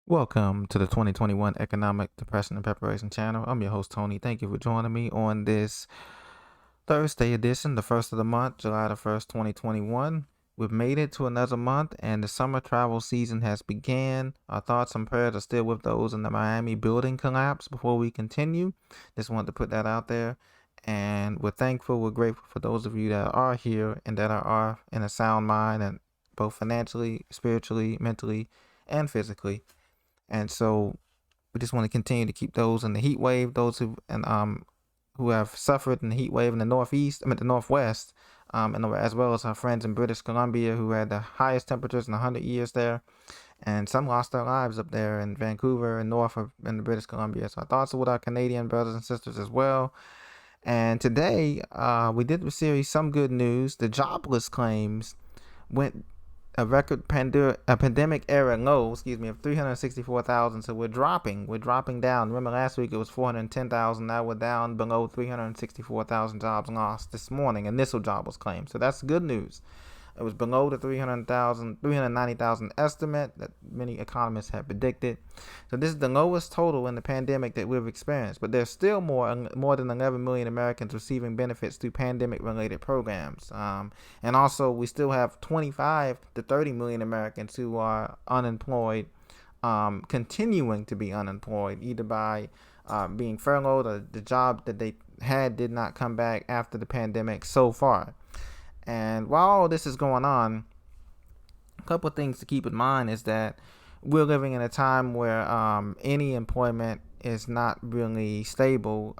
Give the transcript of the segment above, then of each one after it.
Welcome to the 2021 Economic Depression and Preparation Channel. I'm your host, Tony. Thank you for joining me on this Thursday edition, the first of the month, July the 1st, 2021. We've made it to another month, and the summer travel season has began. Our thoughts and prayers are still with those in the Miami building collapse. Before we continue, just wanted to put that out there. And we're thankful, we're grateful for those of you that are here and that are in a sound mind, and both financially, spiritually, mentally, and physically. And so we just want to continue to keep those in the heat wave, those who have suffered in the heat wave in the the northwest, and as well as our friends in British Columbia who had the highest temperatures in 100 years there, and some lost their lives up there in Vancouver and north of in British Columbia. So our thoughts are with our Canadian brothers and sisters as well. And today, we did receive some good news. The jobless claims went a record pandemic era low, of 364,000. So we're dropping down. Remember last week it was 410,000. Now we're down below 364,000 jobs lost this morning. Initial jobless claims. So that's good news. It was below the 390,000 estimate that many economists had predicted. So this is the lowest total in the pandemic that we've experienced. But there's still more than 11 million Americans receiving benefits through pandemic-related programs. And also, we still have 25 to 30 million Americans who are unemployed, continuing to be unemployed, either by being furloughed or the job that they had did not come back after the pandemic so far. And while all this is going on, a couple of things to keep in mind is that we're living in a time where any employment is not really stable,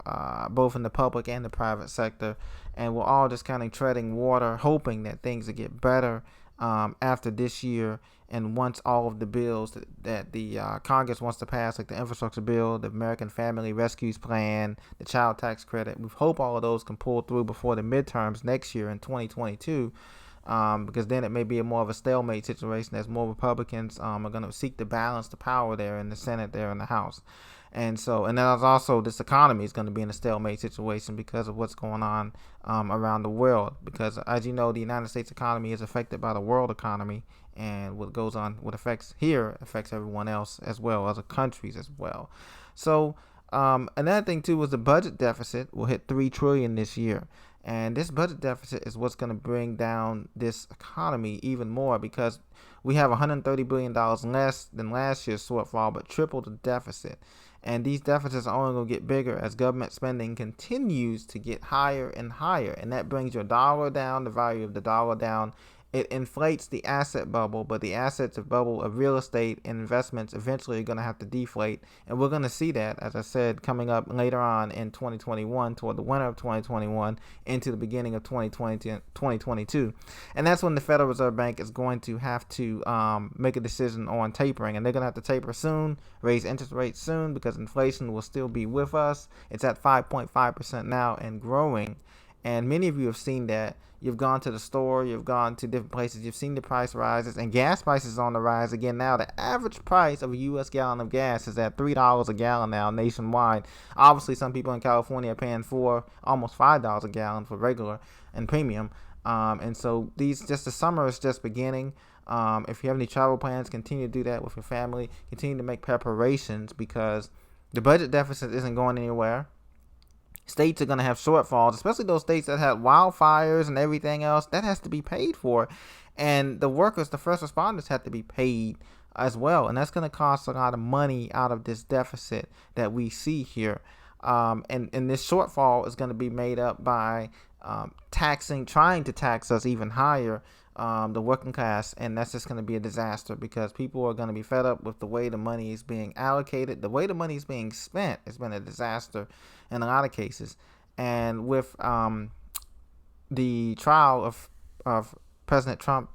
both in the public and the private sector. And we're all just kind of treading water, hoping that things will get better after this year. And once all of the bills that the Congress wants to pass, like the infrastructure bill, the American Family Rescues Plan, the child tax credit, we hope all of those can pull through before the midterms next year in 2022. Because then it may be more of a stalemate situation as more Republicans are going to seek to balance the power there in the Senate, there in the House. And then there's also this economy is going to be in a stalemate situation because of what's going on around the world. Because as you know, the United States economy is affected by the world economy, and what goes on, what affects here affects everyone else as well, other countries as well. So another thing too was the budget deficit will hit $3 trillion this year. And this budget deficit is what's going to bring down this economy even more, because we have $130 billion less than last year's shortfall, but triple the deficit. And these deficits are only going to get bigger as government spending continues to get higher and higher. And that brings your dollar down, the value of the dollar down. It inflates the asset bubble, but the assets of bubble of real estate and investments eventually are going to have to deflate. And we're going to see that, as I said, coming up later on in 2021, toward the winter of 2021, into the beginning of 2022. And that's when the Federal Reserve Bank is going to have to make a decision on tapering. And they're going to have to taper soon, raise interest rates soon, because inflation will still be with us. It's at 5.5% now and growing. And many of you have seen that. You've gone to the store, you've gone to different places, you've seen the price rises, and gas prices on the rise again now. The average price of a U.S. gallon of gas is at $3 a gallon now nationwide. Obviously, some people in California are paying almost $5 a gallon for regular and premium. And so the summer is just beginning. If you have any travel plans, continue to do that with your family. Continue to make preparations, because the budget deficit isn't going anywhere. States are going to have shortfalls, especially those states that have wildfires and everything else. That has to be paid for. And the workers, the first responders, have to be paid as well. And that's going to cost a lot of money out of this deficit that we see here. And this shortfall is going to be made up by trying to tax us even higher, the working class, and that's just going to be a disaster, because people are going to be fed up with the way the money is being allocated, the way the money is being spent. It's been a disaster in a lot of cases. And with the trial of President Trump,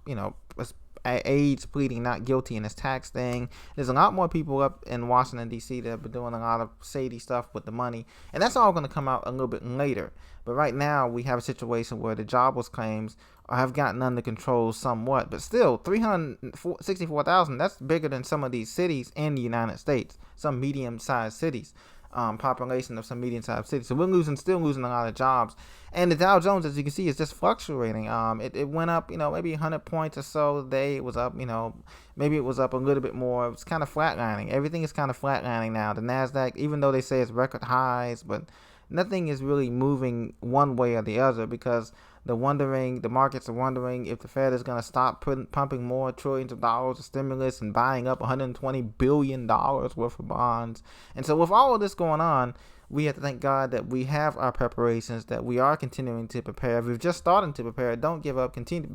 AIDS pleading not guilty in his tax thing, there's a lot more people up in Washington, D.C. that have been doing a lot of shady stuff with the money. And that's all going to come out a little bit later. But right now, we have a situation where the jobless claims have gotten under control somewhat. But still, 364,000, that's bigger than some of these cities in the United States, some medium-sized cities. population of some medium-sized cities. So we're still losing a lot of jobs. And the Dow Jones, as you can see, is just fluctuating. It went up, maybe 100 points or so today. It was up, maybe it was up a little bit more. It's kind of flatlining. Everything is kind of flatlining now. The Nasdaq, even though they say it's record highs, but nothing is really moving one way or the other because the markets are wondering if the Fed is going to stop pumping more trillions of dollars of stimulus and buying up $120 billion worth of bonds. And so with all of this going on, we have to thank God that we have our preparations, that we are continuing to prepare. If we've just started to prepare, don't give up. Continue.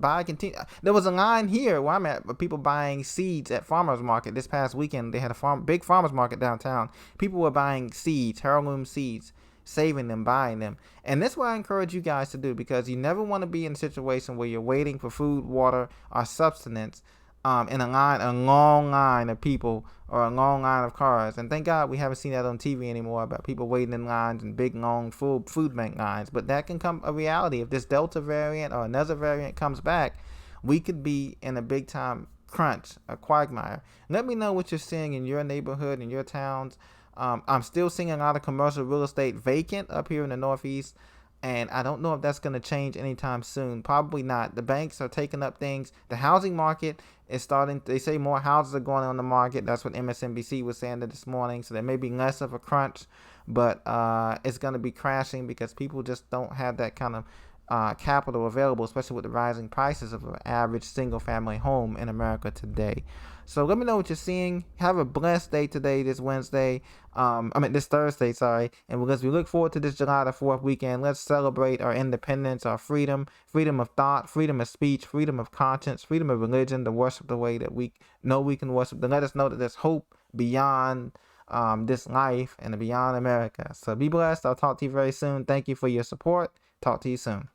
There was a line here where I'm at, people buying seeds at farmers market this past weekend. They had a big farmers market downtown. People were buying seeds, heirloom seeds, saving them, buying them. And that's what I encourage you guys to do, because you never want to be in a situation where you're waiting for food, water, or sustenance in a long line of people or a long line of cars. And thank God we haven't seen that on TV anymore, about people waiting in lines and big long food bank lines. But that can come a reality. If this Delta variant or another variant comes back, we could be in a big time crunch, a quagmire. Let me know what you're seeing in your neighborhood, in your towns. I'm still seeing a lot of commercial real estate vacant up here in the Northeast, and I don't know if that's going to change anytime soon. Probably not. The banks are taking up things. The housing market is starting. They say more houses are going on the market. That's what MSNBC was saying this morning. So there may be less of a crunch, but it's going to be crashing because people just don't have that kind of capital available, especially with the rising prices of an average single-family home in America today. So let me know what you're seeing. Have a blessed day today, this Thursday, sorry. And because we look forward to this July the 4th weekend, let's celebrate our independence, our freedom of thought, freedom of speech, freedom of conscience, freedom of religion, to worship the way that we know we can worship. To let us know that there's hope beyond this life and beyond America. So be blessed. I'll talk to you very soon. Thank you for your support. Talk to you soon.